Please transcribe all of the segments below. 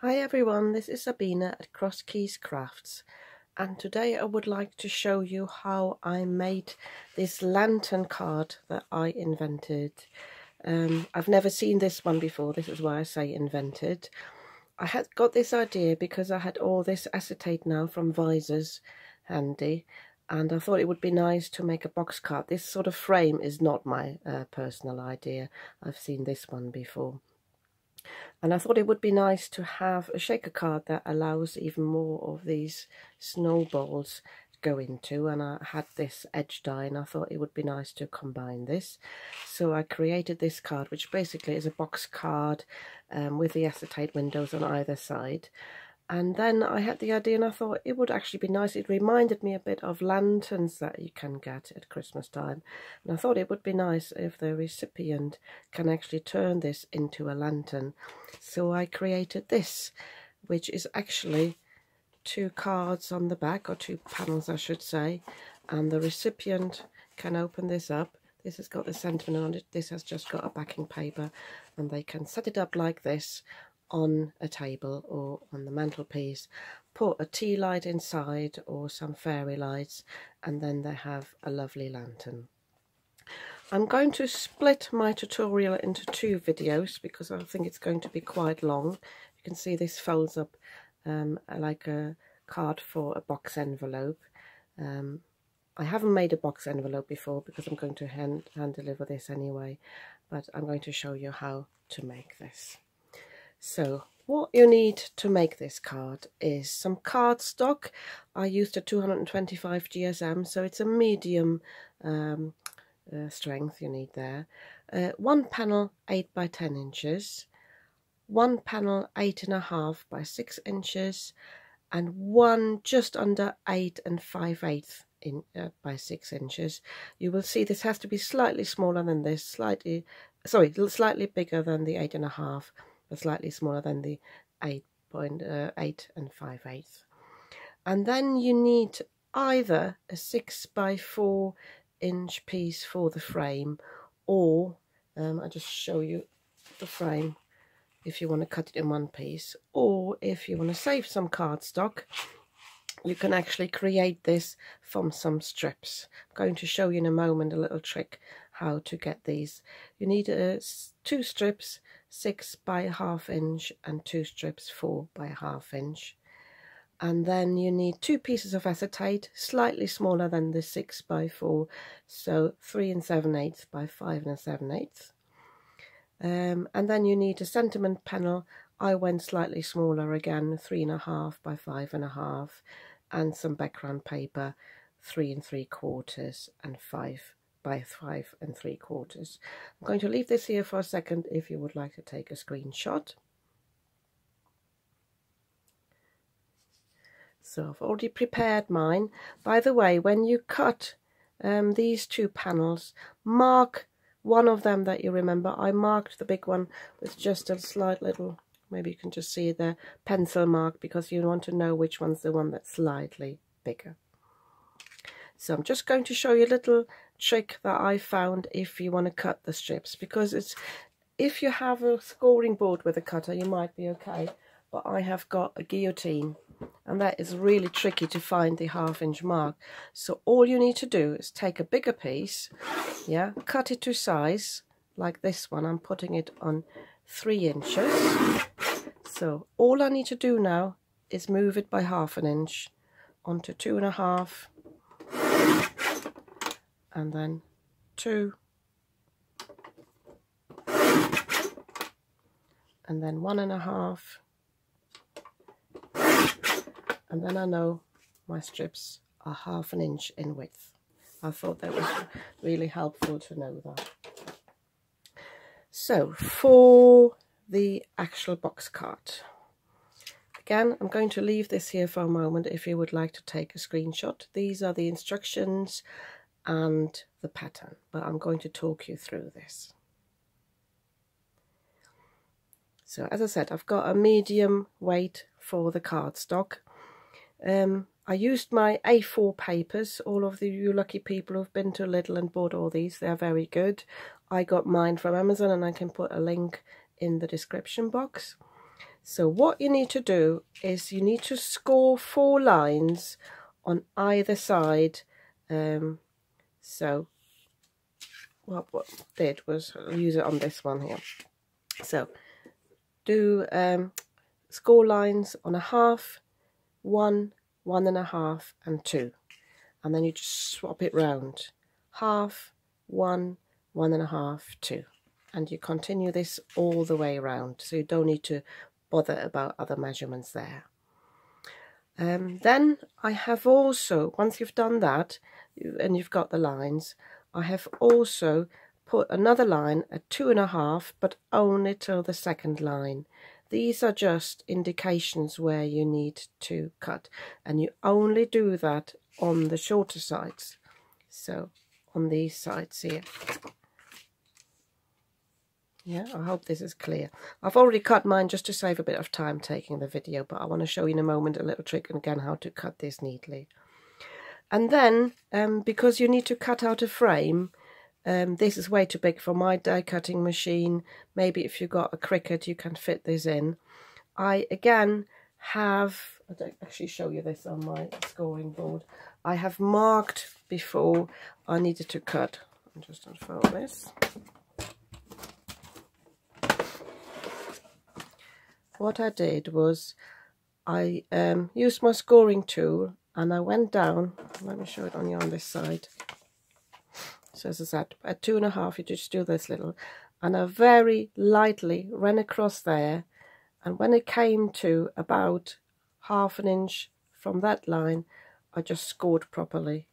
Hi everyone, this is Sabina at Cross Keys Crafts, and today I would like to show you how I made this lantern card that I invented. I've never seen this one before, this is why I say invented. I had got this idea because I had all this acetate now from Visors handy, and I thought it would be nice to make a box card. This sort of frame is not my personal idea. I've seen this one before. And I thought it would be nice to have a shaker card that allows even more of these snowballs to go into. And I had this edge die and I thought it would be nice to combine this. So I created this card, which basically is a box card with the acetate windows on either side. And then I had the idea and I thought it would actually be nice. It reminded me a bit of lanterns that you can get at Christmas time. And I thought it would be nice if the recipient can actually turn this into a lantern. So I created this, which is actually 2 cards on the back, or 2 panels I should say. And the recipient can open this up. This has got the sentiment on it. This has just got a backing paper. And they can set it up like this on a table or on the mantelpiece, put a tea light inside or some fairy lights, and then they have a lovely lantern. I'm going to split my tutorial into 2 videos because I think it's going to be quite long. You can see this folds up like a card for a box envelope. I haven't made a box envelope before because I'm going to hand deliver this anyway, but I'm going to show you how to make this. So what you need to make this card is some cardstock. I used a 225 GSM, so it's a medium strength you need there. 1 panel 8 by 10 inches, 1 panel 8.5 by 6 inches, and 1 just under 8 5/8 by 6 inches. You will see this has to be slightly smaller than this, slightly bigger than the 8.5. But slightly smaller than the 8.8 5/8. And then you need either a 6 by 4 inch piece for the frame, or I'll just show you the frame if you want to cut it in one piece, or if you want to save some cardstock, you can actually create this from some strips. I'm going to show you in a moment a little trick how to get these. You need 2 strips 6 by 1/2 inch and 2 strips 4 by 1/2 inch, and then you need 2 pieces of acetate slightly smaller than the 6 by 4, so 3 7/8 by 5 7/8, and then you need a sentiment panel. I went slightly smaller again, 3.5 by 5.5, and some background paper, 3 3/4 and 5 by 5 3/4. I'm going to leave this here for a second if you would like to take a screenshot. So I've already prepared mine. By the way, when you cut these 2 panels, mark one of them that you remember. I marked the big one with just a slight little, maybe you can just see the pencil mark, because you want to know which one's the one that's slightly bigger. So I'm just going to show you a little trick that I found if you want to cut the strips, because it's, if you have a scoring board with a cutter you might be okay, but I have got a guillotine and that is really tricky to find the 1/2 inch mark. So all you need to do is take a bigger piece, yeah, cut it to size like this one. I'm putting it on 3 inches. So all I need to do now is move it by 1/2 inch onto 2.5, and then 2, and then 1.5, and then I know my strips are 1/2 inch in width. I thought that was really helpful to know that. So for the actual box card, again, I'm going to leave this here for a moment if you would like to take a screenshot. These are the instructions and the pattern, but I'm going to talk you through this. So as I said, I've got a medium weight for the cardstock. I used my A4 papers. All of you lucky people who've been to Lidl and bought all these, they're very good. I got mine from Amazon and I can put a link in the description box. So what you need to do is you need to score 4 lines on either side. So what I did was use it on this one here. So do score lines on a half, 1, 1.5 and 2, and then you just swap it round, half, 1, 1.5, 2, and you continue this all the way around, so you don't need to bother about other measurements there. Then I have also, once you've done that and you've got the lines, I have also put another line at 2.5, but only till the second line. These are just indications where you need to cut, and you only do that on the shorter sides, so on these sides here. Yeah, I hope this is clear. I've already cut mine just to save a bit of time taking the video, but I want to show you in a moment a little trick, and again how to cut this neatly. And then because you need to cut out a frame, this is way too big for my die cutting machine. Maybe if you've got a Cricut you can fit this in. I again have, I don't actually show you this on my scoring board, I have marked before I needed to cut. I'll just unfold this. What I did was I used my scoring tool and I went down, let me show it on you on this side. So as I said, at 2.5 you just do this little, and I very lightly ran across there, and when it came to about 1/2 inch from that line, I just scored properly.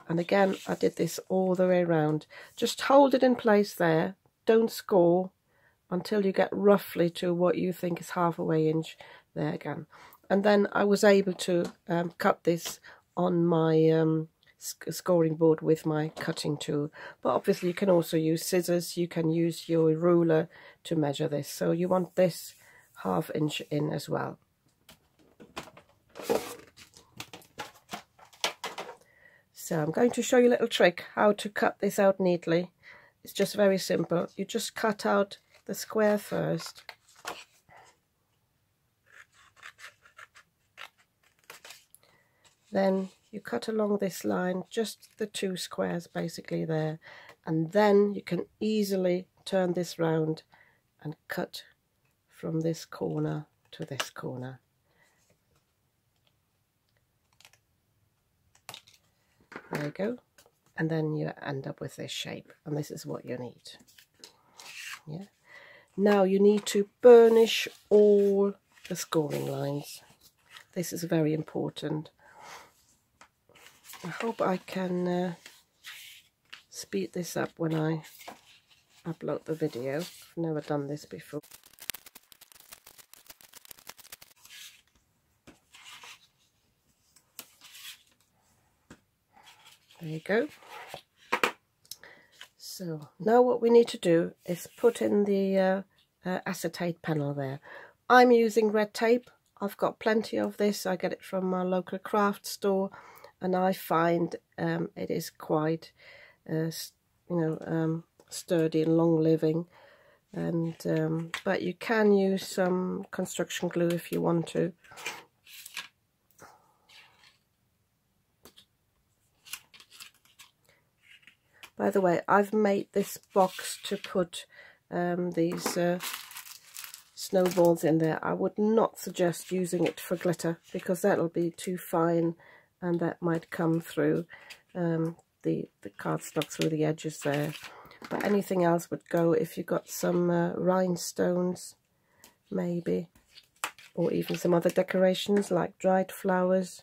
And again I did this all the way around. Just hold it in place there, don't score until you get roughly to what you think is 1/2 inch there again. And then I was able to cut this on my scoring board with my cutting tool. But obviously you can also use scissors, you can use your ruler to measure this. So you want this 1/2 inch in as well. So I'm going to show you a little trick how to cut this out neatly. It's just very simple. You just cut out the square first, then you cut along this line, just the 2 squares basically there, and then you can easily turn this round and cut from this corner to this corner. There you go, and then you end up with this shape, and this is what you need. Yeah. Now you need to burnish all the scoring lines. This is very important. I hope I can speed this up when I upload the video. I've never done this before. There you go. So now what we need to do is put in the acetate panel there. I'm using red tape. I've got plenty of this. I get it from my local craft store, and I find it is quite sturdy and long living. And but you can use some construction glue if you want to. By the way, I've made this box to put these snowballs in there. I would not suggest using it for glitter because that'll be too fine and that might come through the cardstock through the edges there. But anything else would go if you've got some rhinestones maybe, or even some other decorations like dried flowers.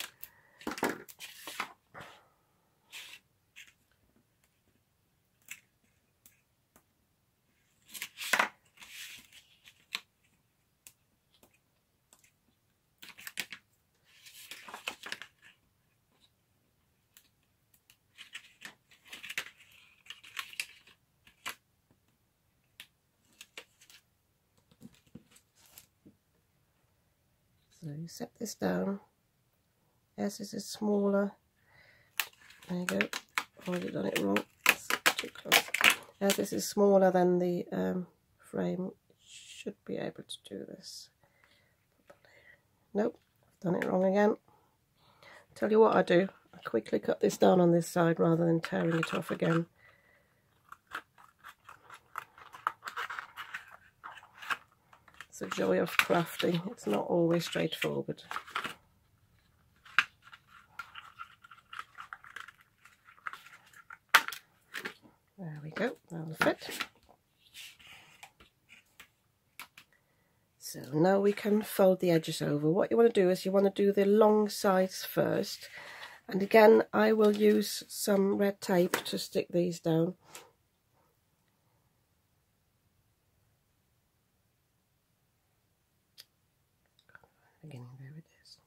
So you set this down. As this is smaller, there you go, already done it wrong, it's too close. As this is smaller than the frame, it should be able to do this. Nope, done it wrong again. Tell you what I do, I quickly cut this down on this side rather than tearing it off again. It's the joy of crafting, it's not always straightforward. There we go, that'll fit. So now we can fold the edges over. What you want to do is you want to do the long sides first. And again, I will use some red tape to stick these down. Beginning, there it is.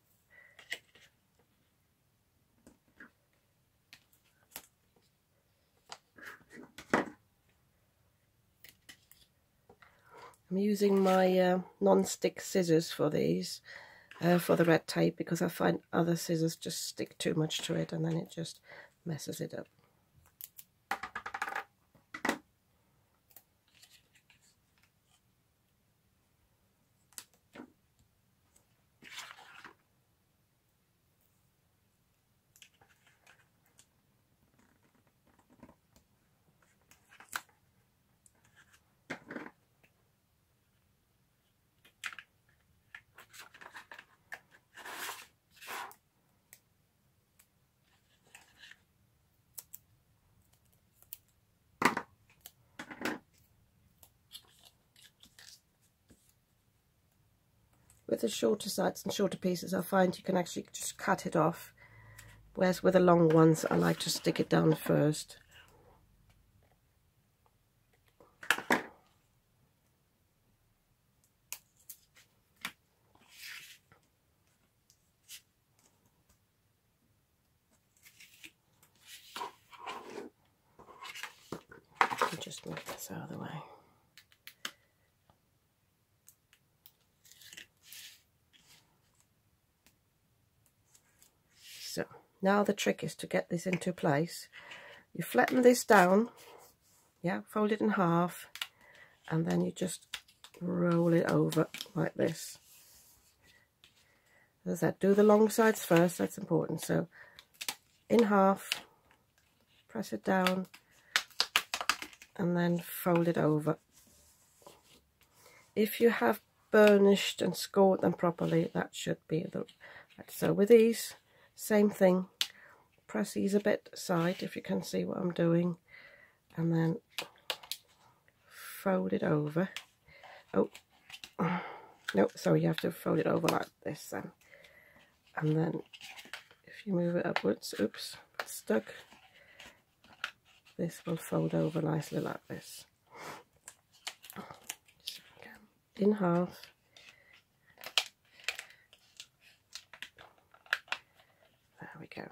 I'm using my non-stick scissors for these, for the red tape, because I find other scissors just stick too much to it and then it just messes it up. With the shorter sides and shorter pieces, I find you can actually just cut it off, whereas with the long ones I like to stick it down first. Just move this out of the way. So now the trick is to get this into place. You flatten this down, yeah, fold it in half, and then you just roll it over like this. As I said, do the long sides first, that's important. So in half, press it down, and then fold it over. If you have burnished and scored them properly, that should be the right. So with these, same thing, press these a bit aside if you can see what I'm doing, and then fold it over. Oh, no, sorry, you have to fold it over like this then. And then if you move it upwards, oops, it's stuck. This will fold over nicely like this. In half. There we go.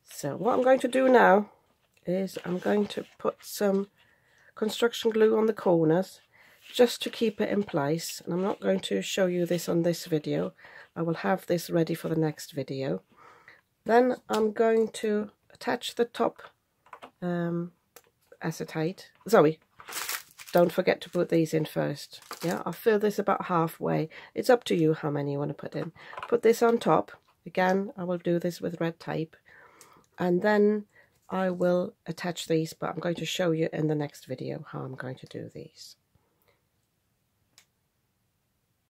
So what I'm going to do now is I'm going to put some construction glue on the corners just to keep it in place. And I'm not going to show you this on this video. I will have this ready for the next video. Then I'm going to attach the top acetate. Sorry, don't forget to put these in first. Yeah, I'll fill this about halfway. It's up to you how many you want to put in. Put this on top. Again, I will do this with red tape. And then I will attach these, but I'm going to show you in the next video how I'm going to do these.